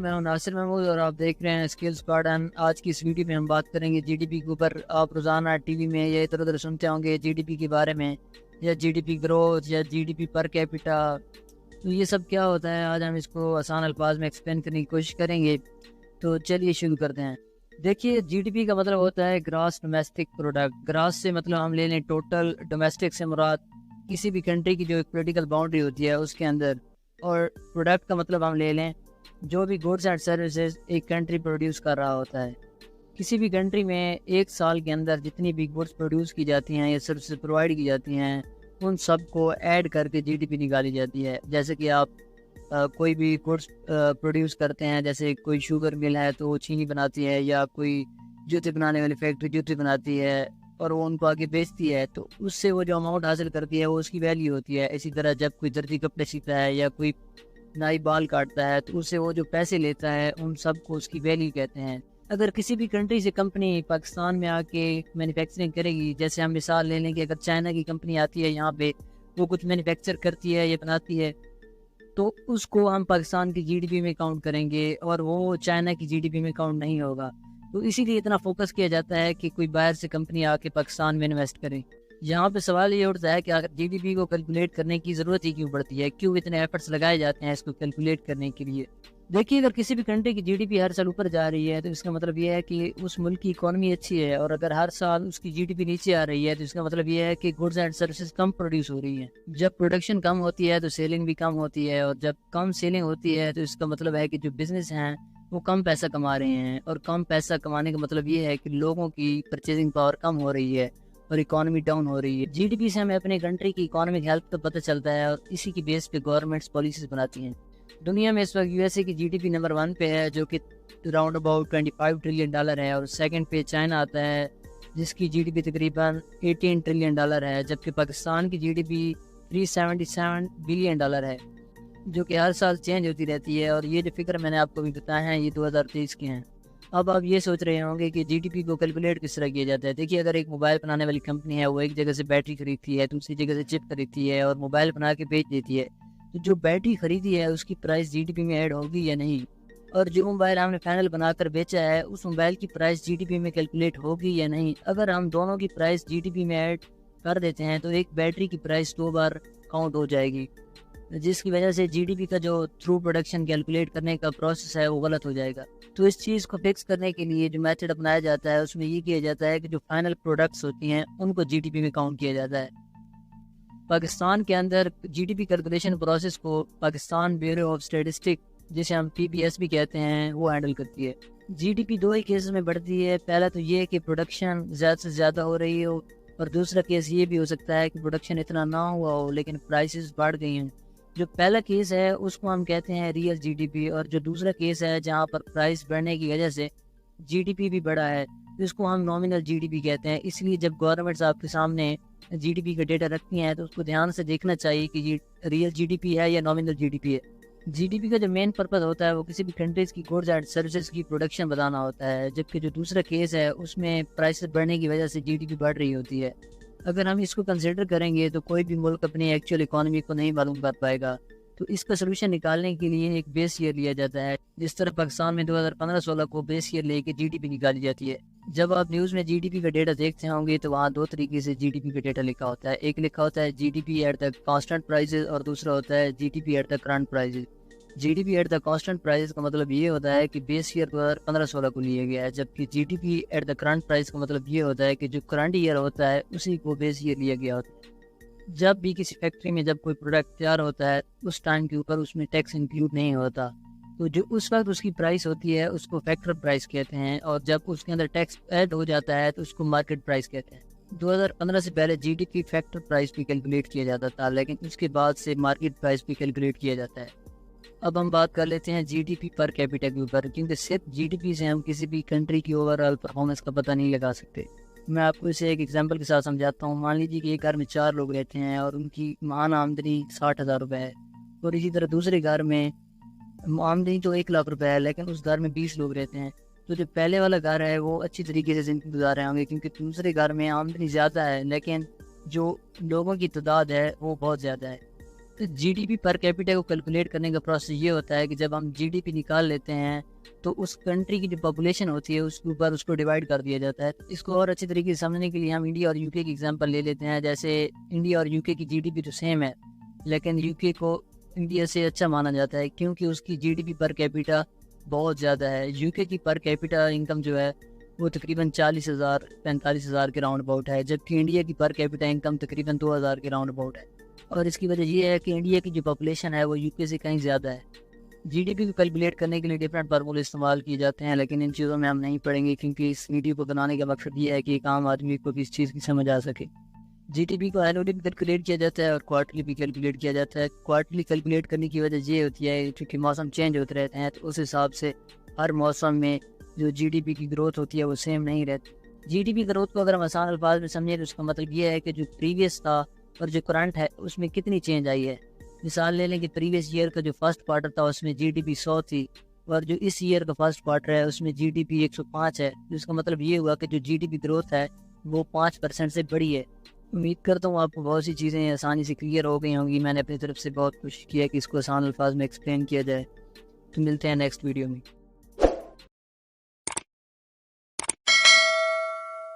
میں ہوں ناصر محمود اور آپ دیکھ رہے ہیں اسکل اسکواڈ. آج کی اس ویڈیو میں ہم بات کریں گے جی ڈی پی کے اوپر. آپ روزانہ ٹی وی میں یا ادھر ادھر سنتے ہوں گے جی ڈی پی کے بارے میں, یا جی ڈی پی گروتھ یا جی ڈی پی پر کیپٹا. تو یہ سب کیا ہوتا ہے, آج ہم اس کو آسان الفاظ میں ایکسپلین کرنے کی کوشش کریں گے. تو چلیے شروع کرتے ہیں. دیکھیے, جی ڈی پی کا مطلب ہوتا ہے گراس ڈومیسٹک پروڈکٹ. گراس سے مطلب ہم لے لیں ٹوٹل, ڈومیسٹک سے مراد کسی بھی کنٹری کی جو ایک پولیٹیکل باؤنڈری ہوتی ہے اس کے اندر, اور پروڈکٹ کا مطلب ہم لے لیں جو بھی گوڈز اینڈ سروسز ایک کنٹری پروڈیوس کر رہا ہوتا ہے. کسی بھی کنٹری میں ایک سال کے اندر جتنی بھی گوڈز پروڈیوس کی جاتی ہیں یا سروسز پرووائڈ کی جاتی ہیں, ان سب کو ایڈ کر کے جی ڈی پی نکالی جاتی ہے. جیسے کہ آپ کوئی بھی گوڈز پروڈیوس کرتے ہیں, جیسے کوئی شوگر مل ہے تو وہ چینی بناتی ہے, یا کوئی جوتے بنانے والی فیکٹری جوتے بناتی ہے اور وہ ان کو آگے بیچتی ہے, تو اس سے وہ جو اماؤنٹ حاصل کرتی ہے وہ اس کی ویلیو ہوتی ہے. اسی طرح جب کوئی درزی کپڑے سیتا ہے یا کوئی نائی بال کاٹتا ہے تو اس سے وہ جو پیسے لیتا ہے ان سب کو اس کی ویلیو کہتے ہیں. اگر کسی بھی کنٹری سے کمپنی پاکستان میں آ کے مینوفیکچرنگ کرے گی, جیسے ہم مثال لے لیں کہ اگر چائنا کی کمپنی آتی ہے یہاں پہ, وہ کچھ مینوفیکچر کرتی ہے یا بناتی ہے, تو اس کو ہم پاکستان کی جی ڈی پی میں کاؤنٹ کریں گے اور وہ چائنا کی جی ڈی پی میں کاؤنٹ نہیں ہوگا. تو اسی لیے اتنا فوکس کیا جاتا ہے کہ کوئی باہر سے کمپنی آ کے پاکستان میں انویسٹ کرے. یہاں پہ سوال یہ اٹھتا ہے کہ اگر جی ڈی پی کو کیلکولیٹ کرنے کی ضرورت ہی کیوں پڑتی ہے, کیوں اتنے ایفرٹس لگائے جاتے ہیں اس کو کیلکولیٹ کرنے کے لیے. دیکھیے, اگر کسی بھی کنٹری کی جی ڈی پی ہر سال اوپر جا رہی ہے تو اس کا مطلب یہ ہے کہ اس ملک کی اکانومی اچھی ہے, اور اگر ہر سال اس کی جی ڈی پی نیچے آ رہی ہے تو اس کا مطلب یہ ہے کہ گڈز اینڈ سروسز کم پروڈیوس ہو رہی ہیں. جب پروڈکشن کم ہوتی ہے تو سیلنگ بھی کم ہوتی ہے, اور جب کم سیلنگ ہوتی ہے تو اس کا مطلب ہے کہ جو بزنس ہیں وہ کم پیسہ کما رہے ہیں, اور کم پیسہ کمانے کا مطلب یہ ہے کہ لوگوں کی پرچیزنگ پاور کم ہو رہی ہے اور اکانومی ڈاؤن ہو رہی ہے. جی ڈی پی سے ہمیں اپنے کنٹری کی اکانومک ہیلتھ کا پتہ چلتا ہے, اور اسی کی بیس پہ گورنمنٹس پالیسیز بناتی ہیں. دنیا میں اس وقت یو ایس اے کی جی ڈی پی نمبر 1 پہ ہے جو کہ راؤنڈ اباؤٹ $25 ٹریلین ہے, اور سیکنڈ پہ چائنا آتا ہے جس کی جی ڈی پی تقریباً $18 ٹریلین ہے, جبکہ پاکستان کی جی ڈی پی $377 بلین ہے, جو کہ ہر سال چینج ہوتی رہتی ہے. اور یہ جو فگر میں نے آپ کو بھی بتایا ہیں یہ 2023 کے ہیں. اب آپ یہ سوچ رہے ہوں گے کہ جی ڈی پی کو کیلکولیٹ کس طرح کیا جاتا ہے. دیکھیے, اگر ایک موبائل بنانے والی کمپنی ہے, وہ ایک جگہ سے بیٹری خریدتی ہے, دوسری جگہ سے چپ خریدتی ہے اور موبائل بنا کے بیچ دیتی ہے, تو جو بیٹری خریدی ہے اس کی پرائس جی ڈی پی میں ایڈ ہوگی یا نہیں, اور جو موبائل ہم نے فائنل بنا کر بیچا ہے اس موبائل کی پرائس جی ڈی پی میں کیلکولیٹ ہوگی یا نہیں. اگر ہم دونوں کی پرائس جی ڈی پی میں ایڈ کر دیتے ہیں تو ایک بیٹری کی پرائس 2 بار کاؤنٹ ہو جائے گی, جس کی وجہ سے جی ڈی پی کا جو تھرو پروڈکشن کیلکولیٹ کرنے کا پروسیس ہے وہ غلط ہو جائے گا. تو اس چیز کو فکس کرنے کے لیے جو میتھڈ اپنایا جاتا ہے اس میں یہ کیا جاتا ہے کہ جو فائنل پروڈکٹس ہوتی ہیں ان کو جی ڈی پی میں کاؤنٹ کیا جاتا ہے. پاکستان کے اندر G D P calculation process کو پاکستان بیورو آف اسٹیٹسٹک, جسے ہم پی بی ایس بھی کہتے ہیں, وہ ہینڈل کرتی ہے. جی ڈی پی 2 ہی کیسز میں بڑھتی ہے. پہلا تو یہ کہ پروڈکشن زیادہ سے زیادہ ہو رہی ہو, اور دوسرا کیس یہ بھی ہو سکتا ہے کہ پروڈکشن اتنا نہ ہوا ہو لیکن پرائسز بڑھ گئی ہیں. جو پہلا کیس ہے اس کو ہم کہتے ہیں ریئل جی ڈی پی, اور جو دوسرا کیس ہے جہاں پر پرائس بڑھنے کی وجہ سے جی ڈی پی بھی بڑھا ہے, اس کو ہم نامنل جی ڈی پی کہتے ہیں. اس لیے جب گورنمنٹس آپ کے سامنے جی ڈی پی کا ڈیٹا رکھتی ہیں تو اس کو دھیان سے دیکھنا چاہیے کہ یہ ریئل جی ڈی پی ہے یا نامنل جی ڈی پی ہے. جی ڈی پی کا جو مین پرپز ہوتا ہے وہ کسی بھی کنٹریز کی گوڈز اینڈ سروسز کی پروڈکشن بتانا ہوتا ہے, جبکہ جو دوسرا کیس ہے اس میں پرائسز بڑھنے کی وجہ سے جی ڈی پی بڑھ رہی ہوتی ہے. اگر ہم اس کو کنسیڈر کریں گے تو کوئی بھی ملک اپنی ایکچوئل اکانومی کو نہیں معلوم کر پائے گا. تو اس کا سلوشن نکالنے کے لیے ایک بیس ایئر لیا جاتا ہے, جس طرح پاکستان میں 2015-16 کو بیس ایئر لے کے جی ڈی پی نکالی جاتی ہے. جب آپ نیوز میں جی ڈی پی کا ڈیٹا دیکھتے ہوں گے تو وہاں 2 طریقے سے جی ڈی پی کا ڈیٹا لکھا ہوتا ہے. ایک لکھا ہوتا ہے G D P at the constant prices, اور دوسرا ہوتا ہے G D P at the current prices. G D P at the constant price کا مطلب یہ ہوتا ہے کہ بیس ایئر 2015-16 کو لیا گیا ہے, جبکہ G D P at the current price کا مطلب یہ ہوتا ہے کہ جو کرنٹ ایئر ہوتا ہے اسی کو بیس ایئر لیا گیا ہوتا ہے. جب بھی کسی فیکٹری میں جب کوئی پروڈکٹ تیار ہوتا ہے اس ٹائم کے اوپر اس میں ٹیکس انکلوڈ نہیں ہوتا, تو جو اس وقت اس کی پرائس ہوتی ہے اس کو فیکٹر پرائس کہتے ہیں, اور جب اس کے اندر ٹیکس ایڈ ہو جاتا ہے تو اس کو مارکیٹ پرائس کہتے ہیں. 2015 سے پہلے G D P factor price بھی کیلکولیٹ کیا جاتا تھا, لیکن اس کے بعد سے مارکیٹ پرائس بھی کیلکولیٹ کیا جاتا ہے. اب ہم بات کر لیتے ہیں جی ڈی پی پر کیپیٹل کے اوپر, کیونکہ صرف جی ڈی پی سے ہم کسی بھی کنٹری کی اوور آل پرفارمنس کا پتہ نہیں لگا سکتے. میں آپ کو اسے ایک ایگزامپل کے ساتھ سمجھاتا ہوں. مان لیجیے کہ ایک گھر میں 4 لوگ رہتے ہیں اور ان کی ماہانہ آمدنی 60,000 روپے ہے, اور اسی طرح دوسرے گھر میں آمدنی تو 1 لاکھ روپے ہے لیکن اس گھر میں 20 لوگ رہتے ہیں. تو جو پہلے والا گھر ہے وہ اچھی طریقے سے زندگی گزار رہے ہوں گے, کیونکہ دوسرے گھر میں آمدنی زیادہ ہے لیکن جو لوگوں کی تعداد ہے وہ بہت زیادہ ہے. G D P per capita کو کیلکولیٹ کرنے کا پروسیس یہ ہوتا ہے کہ جب ہم جی ڈی پی نکال لیتے ہیں تو اس کنٹری کی جو پاپولیشن ہوتی ہے اس کے اوپر اس کو ڈیوائڈ کر دیا جاتا ہے. اس کو اور اچھی طریقے سے سمجھنے کے لیے ہم انڈیا اور یو کے کی ایگزامپل لے لیتے ہیں. جیسے انڈیا اور یو کے کی جی ڈی پی تو سیم ہے، لیکن یو کے کو انڈیا سے اچھا مانا جاتا ہے کیونکہ اس کی جی ڈی پی پر کیپیٹا بہت زیادہ ہے. یو کے کی پر کیپیٹا انکم جو ہے وہ تقریباً 40,000-45,000 کے راؤنڈ اباؤٹ ہے، جبکہ انڈیا کی پر کیپیٹا انکم تقریباً 2,000 کے راؤنڈ اباؤٹ ہے. اور اس کی وجہ یہ ہے کہ انڈیا کی جو پاپولیشن ہے وہ یو کے سے کہیں زیادہ ہے. جی ڈی پی کو کیلکولیٹ کرنے کے لیے ڈفرینٹ فارمولے استعمال کیے جاتے ہیں، لیکن ان چیزوں میں ہم نہیں پڑھیں گے کیونکہ اس ویڈیو کو بنانے کا مقصد یہ ہے کہ ایک عام آدمی کو اس چیز کی سمجھ آ سکے. جی ٹی پی کو اینولی بھی کیلکولیٹ کیا جاتا ہے اور کوارٹرلی بھی کیلکولیٹ کیا جاتا ہے. کوارٹرلی کیلکولیٹ کرنے کی وجہ یہ ہوتی ہے کیونکہ موسم چینج ہوتے رہتے ہیں تو اس حساب سے ہر موسم میں جو جی ڈی پی کی گروتھ ہوتی ہے وہ سیم نہیں رہتی. جی ڈی پی گروتھ کو اگر ہم آسان الفاظ میں سمجھیں تو اس کا مطلب یہ ہے کہ جو پریویس تھا اور جو کرنٹ ہے اس میں کتنی چینج آئی ہے. مثال لے لیں کہ پریویس ایئر کا جو فرسٹ کوارٹر تھا اس میں جی ڈی پی 100 تھی اور جو اس ایئر کا فرسٹ کوارٹر ہے اس میں جی ڈی پی 105 ہے. جس کا مطلب یہ ہوا کہ جو جی ڈی پی گروتھ ہے وہ 5% سے بڑی ہے. امید کرتا ہوں آپ کو بہت سی چیزیں آسانی سے کلیئر ہو گئی ہوں گی. میں نے اپنی طرف سے بہت کوشش کی ہے کہ اس کو آسان الفاظ میں ایکسپلین کیا جائے. تو ملتے ہیں نیکسٹ ویڈیو میں.